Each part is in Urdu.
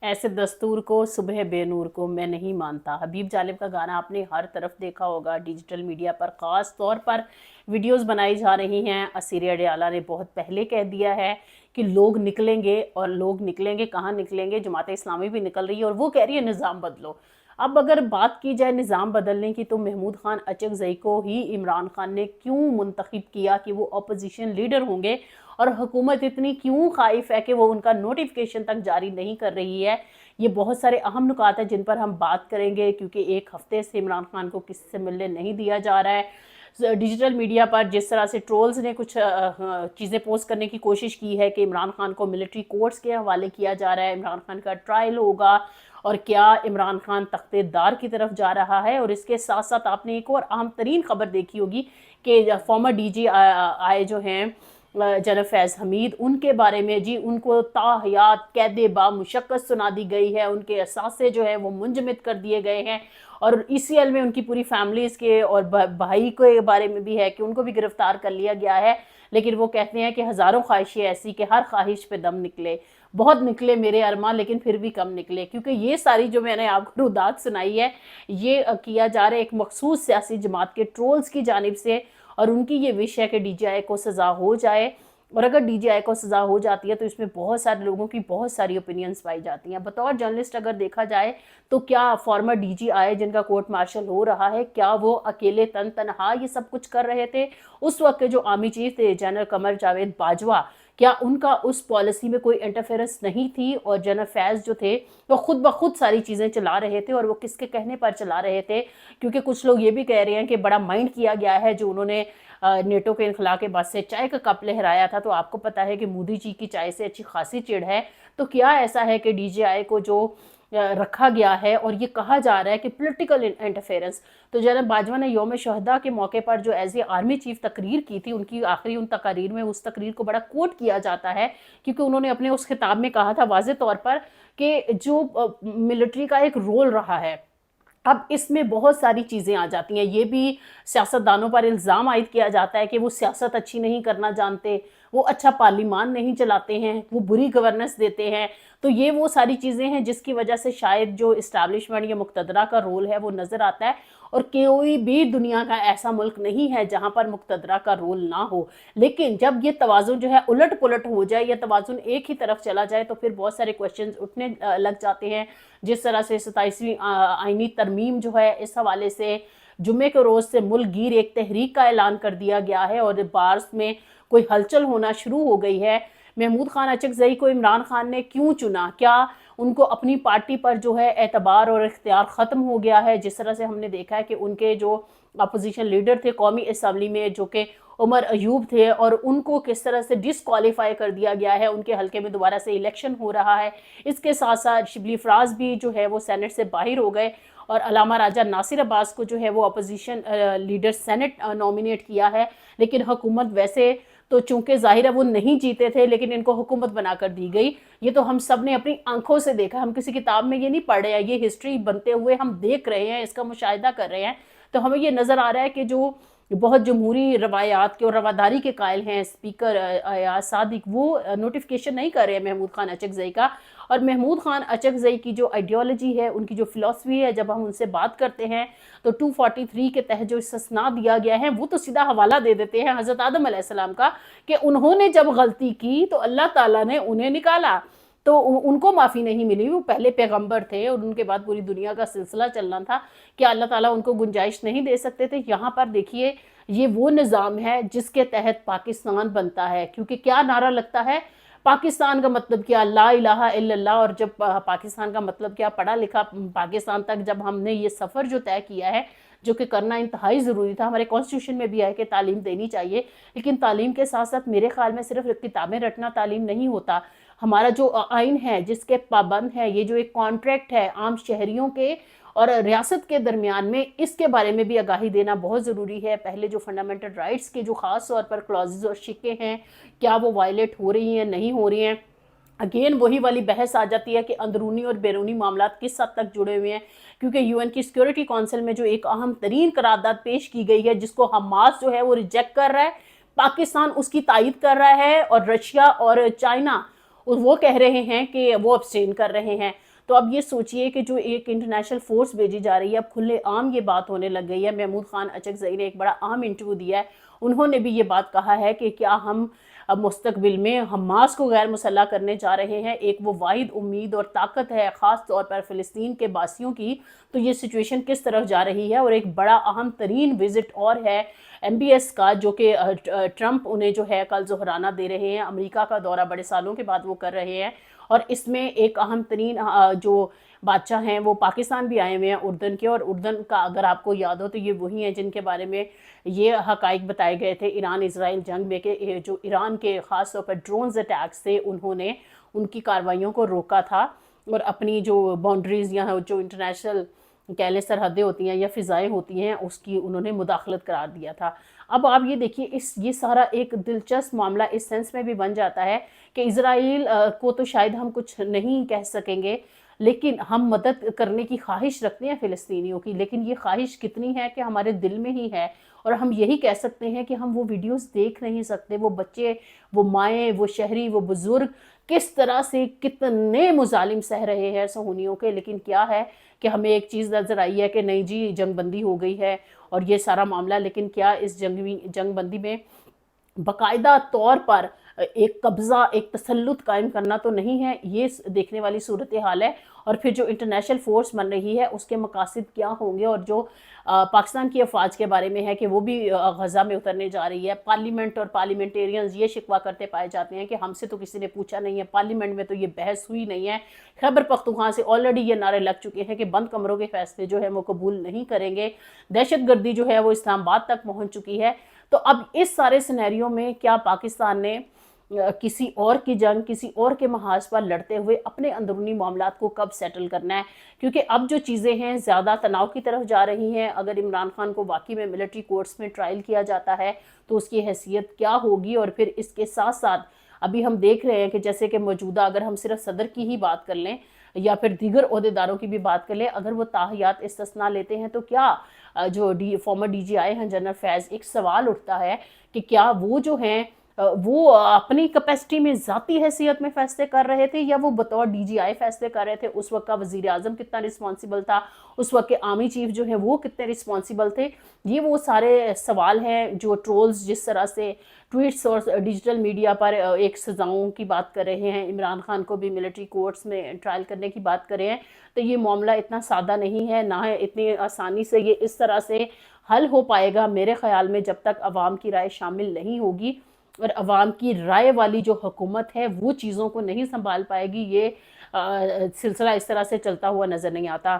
ایسے دستور کو صبح بے نور کو میں نہیں مانتا۔ حبیب جالب کا گانا آپ نے ہر طرف دیکھا ہوگا، ڈیجیٹل میڈیا پر خاص طور پر ویڈیوز بنائی جا رہی ہیں۔ اسیرِ اڈیالہ نے بہت پہلے کہہ دیا ہے کہ لوگ نکلیں گے، اور لوگ نکلیں گے، کہاں نکلیں گے؟ جماعت اسلامی بھی نکل رہی ہے اور وہ کہہ رہی ہے نظام بدلو۔ اب اگر بات کی جائے نظام بدلنے کی تو محمود خان اچکزئی کو ہی عمران خان نے کیوں منتخب کیا کہ وہ اپوزیشن لیڈر ہوں گے، اور حکومت اتنی کیوں خائف ہے کہ وہ ان کا نوٹیفیکیشن تک جاری نہیں کر رہی ہے؟ یہ بہت سارے اہم نکات ہیں جن پر ہم بات کریں گے، کیونکہ ایک ہفتے سے عمران خان کو کسی سے ملنے نہیں دیا جا رہا ہے۔ ڈیجیٹل میڈیا پر جس طرح سے ٹرولز نے کچھ چیزیں پوسٹ کرنے کی کوشش کی ہے کہ عمران خان کو ملٹری کورٹس کے حوالے کیا جا رہا ہے، عمران خان کا ٹرائل ہوگا، اور کیا عمران خان تخت دار کی طرف جا رہا ہے؟ اور اس کے ساتھ ساتھ آپ نے ایک اور اہم ترین خبر دیکھی ہوگی کہ فارمر ڈی جی آئے جو ہیں جناب فیض حمید، ان کے بارے میں ان کو تا حیات قید با مشقت سنا دی گئی ہے، ان کے اثاثے جو ہے وہ منجمد کر دیے گئے ہیں، اور ECL میں ان کی پوری فیملیز کے اور بھائی کے بارے میں بھی ہے کہ ان کو بھی گرفتار کر لیا گیا ہے۔ لیکن وہ کہتے ہیں کہ ہزاروں خواہشیں ایسی کہ ہر خواہش پہ دم نکلے، بہت نکلے میرے ارماں لیکن پھر بھی کم نکلے، کیونکہ یہ ساری جو میں نے آپ کو رودات سنائی ہے یہ کیا جا رہا ہے ایک مخصوص سیاسی جماعت کے ٹرولز کی جانب سے، اور ان کی یہ وش ہے کہ DGI کو سزا ہو جائے، اور اگر DGI کو سزا ہو جاتی ہے تو اس میں بہت سارے لوگوں کی بہت ساری اوپینینز پائی جاتی ہیں۔ بطور جرنلسٹ اگر دیکھا جائے تو کیا فارمر DGI جن کا کورٹ مارشل ہو رہا ہے، کیا وہ اکیلے تنہا یہ سب کچھ کر رہے تھے؟ اس وقت کے جو آرمی چیف تھے جنرل قمر جاوید باجوہ، کیا ان کا اس پالیسی میں کوئی انٹرفیرنس نہیں تھی؟ اور جنرل فیض جو تھے وہ خود بخود ساری چیزیں چلا رہے تھے، اور وہ کس کے کہنے پر چلا رہے تھے؟ کیونکہ کچھ لوگ یہ بھی کہہ رہے ہیں کہ بڑا مائنڈ کیا گیا ہے جو انہوں نے نیٹو کے انخلا کے بعد سے چائے کا کپ لہرایا تھا، تو آپ کو پتا ہے کہ مودی جی کی چائے سے اچھی خاصی چڑ ہے۔ تو کیا ایسا ہے کہ DGI کو جو رکھا گیا ہے، اور یہ کہا جا رہا ہے کہ پولیٹیکل انٹرفیرنس؟ تو جناب باجوہ نے یوم شہداء کے موقع پر جو ایز اے آرمی چیف تقریر کی تھی، ان کی آخری ان تقاریر میں اس تقریر کو بڑا کوٹ کیا جاتا ہے، کیونکہ انہوں نے اپنے اس خطاب میں کہا تھا واضح طور پر کہ جو ملٹری کا ایک رول رہا ہے، اب اس میں بہت ساری چیزیں آ جاتی ہیں۔ یہ بھی سیاستدانوں پر الزام عائد کیا جاتا ہے کہ وہ سیاست اچھی نہیں کرنا جانتے، وہ اچھا پارلیمان نہیں چلاتے ہیں، وہ بری گورننس دیتے ہیں۔ تو یہ وہ ساری چیزیں ہیں جس کی وجہ سے شاید جو اسٹیبلشمنٹ یا مقتدرہ کا رول ہے وہ نظر آتا ہے، اور کوئی بھی دنیا کا ایسا ملک نہیں ہے جہاں پر مقتدرہ کا رول نہ ہو۔ لیکن جب یہ توازن جو ہے الٹ پلٹ ہو جائے یا توازن ایک ہی طرف چلا جائے تو پھر بہت سارے کوشچنز اٹھنے لگ جاتے ہیں، جس طرح سے 27ویں آئینی ترمیم جو ہے اس حوالے سے جمعے کے روز سے ملک گیر ایک تحریک کا اعلان کر دیا گیا ہے، اور بارس میں کوئی ہلچل ہونا شروع ہو گئی ہے۔ محمود خان اچکزئی کو عمران خان نے کیوں چنا؟ کیا ان کو اپنی پارٹی پر جو ہے اعتبار اور اختیار ختم ہو گیا ہے؟ جس طرح سے ہم نے دیکھا ہے کہ ان کے جو اپوزیشن لیڈر تھے قومی اسمبلی میں جو کہ عمر ایوب تھے، اور ان کو کس طرح سے ڈسکوالیفائی کر دیا گیا ہے، ان کے حلقے میں دوبارہ سے الیکشن ہو رہا ہے۔ اس کے ساتھ ساتھ شبلی فراز بھی جو ہے وہ سینٹ سے باہر ہو گئے، اور علامہ راجہ ناصر عباس کو جو ہے وہ اپوزیشن لیڈر سینٹ نومینیٹ کیا ہے، لیکن حکومت ویسے تو چونکہ ظاہر ہے وہ نہیں جیتے تھے لیکن ان کو حکومت بنا کر دی گئی۔ یہ تو ہم سب نے اپنی آنکھوں سے دیکھا، ہم کسی کتاب میں یہ نہیں پڑھ رہے ہیں، یہ ہسٹری بنتے ہوئے ہم دیکھ رہے ہیں، اس کا مشاہدہ کر رہے ہیں۔ تو ہمیں یہ نظر آ رہا ہے کہ جو بہت جمہوری روایات کے اور رواداری کے قائل ہیں اسپیکر ایاز صادق، وہ نوٹیفیکیشن نہیں کر رہے ہیں محمود خان اچکزئی کا۔ اور محمود خان اچکزئی کی جو آئیڈیالوجی ہے، ان کی جو فلسفی ہے، جب ہم ان سے بات کرتے ہیں تو 243 کے تحت جو استثناء دیا گیا ہے وہ تو سیدھا حوالہ دے دیتے ہیں حضرت آدم علیہ السلام کا، کہ انہوں نے جب غلطی کی تو اللہ تعالیٰ نے انہیں نکالا، تو ان کو معافی نہیں ملی، وہ پہلے پیغمبر تھے اور ان کے بعد پوری دنیا کا سلسلہ چلنا تھا، کہ اللہ تعالیٰ ان کو گنجائش نہیں دے سکتے تھے؟ یہاں پر دیکھیے یہ وہ نظام ہے جس کے تحت پاکستان بنتا ہے، کیونکہ کیا نعرہ لگتا ہے پاکستان کا مطلب کیا؟ لا الہ الا اللہ۔ اور جب پاکستان کا مطلب کیا، پڑھا لکھا پاکستان تک جب ہم نے یہ سفر جو طے کیا ہے، جو کہ کرنا انتہائی ضروری تھا، ہمارے کانسٹیٹیوشن میں بھی ہے کہ تعلیم دینی چاہیے، لیکن تعلیم کے ساتھ ساتھ میرے خیال میں صرف کتابیں رٹنا تعلیم نہیں ہوتا۔ ہمارا جو آئین ہے جس کے پابند ہے، یہ جو ایک کانٹریکٹ ہے عام شہریوں کے اور ریاست کے درمیان میں، اس کے بارے میں بھی آگاہی دینا بہت ضروری ہے۔ پہلے جو فنڈامنٹل رائٹس کے جو خاص طور پر کلازز اور شکیں ہیں، کیا وہ وائلیٹ ہو رہی ہیں نہیں ہو رہی ہیں؟ اگین وہی والی بحث آ جاتی ہے کہ اندرونی اور بیرونی معاملات کس حد تک جڑے ہوئے ہیں، کیونکہ UN کی سیکیورٹی کونسل میں جو ایک اہم ترین قرارداد پیش کی گئی ہے، جس کو حماس جو ہے وہ ریجیکٹ کر رہا ہے، پاکستان اس کی تائید کر رہا ہے، اور رشیا اور چائنا وہ کہہ رہے ہیں کہ وہ ابسٹین کر رہے ہیں۔ تو اب یہ سوچئے کہ جو ایک انٹرنیشنل فورس بھیجی جا رہی ہے، اب کھلے عام یہ بات ہونے لگ گئی ہے۔ محمود خان اچکزئی نے ایک بڑا اہم انٹرویو دیا ہے، انہوں نے بھی یہ بات کہا ہے کہ کیا ہم اب مستقبل میں حماس کو غیر مسلح کرنے جا رہے ہیں، ایک وہ واحد امید اور طاقت ہے خاص طور پر فلسطین کے باسیوں کی، تو یہ سچویشن کس طرف جا رہی ہے۔ اور ایک بڑا اہم ترین وزٹ اور ہے MBS کا، جو کہ ٹرمپ انہیں جو ہے کل ظہرانہ دے رہے ہیں، امریکہ کا دورہ بڑے سالوں کے بعد وہ کر رہے ہیں، اور اس میں ایک اہم ترین جو بادشاہ ہیں وہ پاکستان بھی آئے ہوئے ہیں اردن کے، اور اردن کا اگر آپ کو یاد ہو تو یہ وہی ہیں جن کے بارے میں یہ حقائق بتائے گئے تھے ایران اسرائیل جنگ میں کہ جو ایران کے خاص طور پر ڈرونز اٹیکس سے انہوں نے ان کی کارروائیوں کو روکا تھا، اور اپنی جو باؤنڈریز یا جو انٹرنیشنل کہہ لیں سرحدیں ہوتی ہیں یا فضائیں ہوتی ہیں اس کی انہوں نے مداخلت قرار دیا تھا۔ اب آپ یہ دیکھیے یہ سارا ایک دلچسپ معاملہ اس سینس میں بھی بن جاتا ہے کہ اسرائیل کو تو شاید ہم کچھ نہیں کہہ سکیں گے، لیکن ہم مدد کرنے کی خواہش رکھتے ہیں فلسطینیوں کی، لیکن یہ خواہش کتنی ہے کہ ہمارے دل میں ہی ہے، اور ہم یہی کہہ سکتے ہیں کہ ہم وہ ویڈیوز دیکھ نہیں سکتے، وہ بچے، وہ مائیں، وہ شہری، وہ بزرگ کس طرح سے کتنے مظالم سہ رہے ہیں صہیونیوں کے، لیکن کیا ہے کہ ہمیں ایک چیز نظر آئی ہے کہ نہیں جی جنگ بندی ہو گئی ہے اور یہ سارا معاملہ، لیکن کیا اس جنگ بندی میں باقاعدہ طور پر ایک قبضہ، ایک تسلط قائم کرنا تو نہیں ہے، یہ دیکھنے والی صورتحال ہے۔ اور پھر جو انٹرنیشنل فورس بن رہی ہے اس کے مقاصد کیا ہوں گے، اور جو پاکستان کی افواج کے بارے میں ہے کہ وہ بھی غزہ میں اترنے جا رہی ہے۔ پارلیمنٹ اور پارلیمنٹیرینز یہ شکوہ کرتے پائے جاتے ہیں کہ ہم سے تو کسی نے پوچھا نہیں ہے، پارلیمنٹ میں تو یہ بحث ہوئی نہیں ہے۔ خیبر پختونخوا سے آلریڈی یہ نعرے لگ چکے ہیں کہ بند کمروں کے فیصلے جو ہے وہ قبول نہیں کریں گے، دہشت گردی جو ہے وہ اسلام آباد تک پہنچ چکی ہے۔ تو اب اس سارے سینیریو میں کیا پاکستان نے کسی اور کی جنگ، کسی اور کے محاذ پر لڑتے ہوئے اپنے اندرونی معاملات کو کب سیٹل کرنا ہے؟ کیونکہ اب جو چیزیں ہیں زیادہ تناؤ کی طرف جا رہی ہیں۔ اگر عمران خان کو واقعی میں ملٹری کورٹس میں ٹرائل کیا جاتا ہے تو اس کی حیثیت کیا ہوگی، اور پھر اس کے ساتھ ساتھ ابھی ہم دیکھ رہے ہیں کہ جیسے کہ موجودہ اگر ہم صرف صدر کی ہی بات کر لیں یا پھر دیگر عہدیداروں کی بھی بات کر لیں، اگر وہ تاحیات استثناء لیتے ہیں تو کیا جو فارمر DGI ہیں جنرل فیض، ایک سوال اٹھتا ہے کہ کیا وہ جو ہیں وہ اپنی کیپیسٹی میں ذاتی حیثیت میں فیصلے کر رہے تھے، یا وہ بطور DGI فیصلے کر رہے تھے؟ اس وقت کا وزیر اعظم کتنا رسپانسیبل تھا، اس وقت کے آرمی چیف جو ہیں وہ کتنے رسپانسیبل تھے؟ یہ وہ سارے سوال ہیں جو ٹرولز جس طرح سے ٹویٹس اور ڈیجیٹل میڈیا پر ایک سزاؤں کی بات کر رہے ہیں، عمران خان کو بھی ملٹری کورٹس میں ٹرائل کرنے کی بات کر رہے ہیں، تو یہ معاملہ اتنا سادہ نہیں ہے، نہ اتنی آسانی سے یہ اس طرح سے حل ہو پائے گا میرے خیال میں، جب تک عوام کی رائے شامل نہیں ہوگی اور عوام کی رائے والی جو حکومت ہے وہ چیزوں کو نہیں سنبھال پائے گی۔ یہ سلسلہ اس طرح سے چلتا ہوا نظر نہیں آتا۔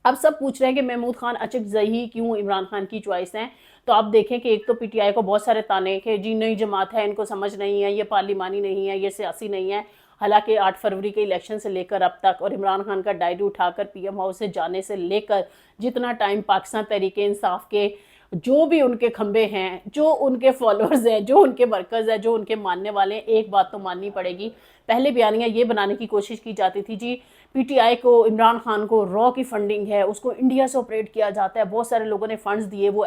اب سب پوچھ رہے ہیں کہ محمود خان اچکزئی کیوں عمران خان کی چوائس ہیں، تو آپ دیکھیں کہ ایک تو PTI کو بہت سارے تانے کہ جی نئی جماعت ہے، ان کو سمجھ نہیں ہے، یہ پارلیمانی نہیں ہے، یہ سیاسی نہیں ہے، حالانکہ 8 فروری کے الیکشن سے لے کر اب تک، اور عمران خان کا ڈائری اٹھا کر PM ہاؤس سے جانے سے لے کر جتنا ٹائم پاکستان تحریک انصاف کے جو بھی ان کے کھمبے ہیں، جو ان کے فالوورز ہیں، جو ان کے ورکرز ہیں، جو ان کے ماننے والے ہیں، ایک بات تو ماننی پڑے گی، پہلے بیانیہ یہ بنانے کی کوشش کی جاتی تھی جی PTI کو، عمران خان کو را کی فنڈنگ ہے، اس کو انڈیا سے آپریٹ کیا جاتا ہے، بہت سارے لوگوں نے فنڈز دیے، وہ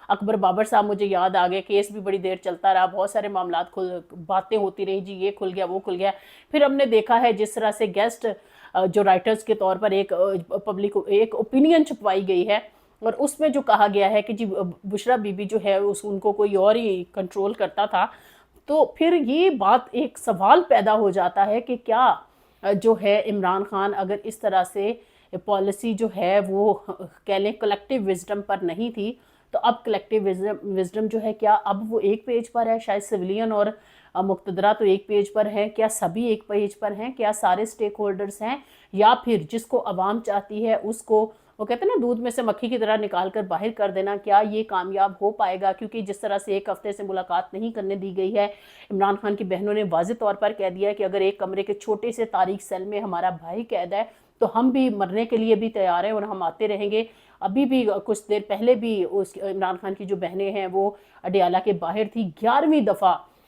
اکبر بابر صاحب مجھے یاد آ گئے، کیس بھی بڑی دیر چلتا رہا، بہت سارے معاملات باتیں ہوتی رہی، جی یہ کھل گیا وہ کھل گیا۔ پھر ہم نے دیکھا ہے جس طرح سے گیسٹ جو رائٹرز کے طور پر ایک اوپینین چھپوائی گئی ہے، اور اس میں جو کہا گیا ہے کہ جی بشرا بی بی جو ہے ان کو کوئی اور ہی کنٹرول کرتا تھا، تو پھر یہ بات ایک سوال پیدا ہو جاتا ہے کہ کیا جو ہے عمران خان اگر اس طرح سے پالیسی جو ہے وہ کہہ لیں کلیکٹیو وزڈم پر نہیں تھی، تو اب کلیکٹیو وزڈم جو ہے کیا اب وہ ایک پیج پر ہے؟ شاید سویلین اور مقتدرہ تو ایک پیج پر ہے، کیا سبھی ایک پیج پر ہیں؟ کیا سارے سٹیک ہولڈرز ہیں؟ یا پھر جس کو عوام چاہتی ہے اس کو وہ کہتے ہیں نا دودھ میں سے مکھی کی طرح نکال کر باہر کر دینا، کیا یہ کامیاب ہو پائے گا؟ کیونکہ جس طرح سے ایک ہفتے سے ملاقات نہیں کرنے دی گئی ہے، عمران خان کی بہنوں نے واضح طور پر کہہ دیا ہے کہ اگر ایک کمرے کے چھوٹے سے تاریک سیل میں ہمارا بھائی قید ہے تو ہم بھی مرنے کے لیے بھی تیار ہیں اور ہم آتے رہیں گے۔ ابھی بھی کچھ دیر پہلے بھی عمران خان کی جو بہنیں ہیں وہ اڈیالہ کے باہر تھی، 11ویں دفعہ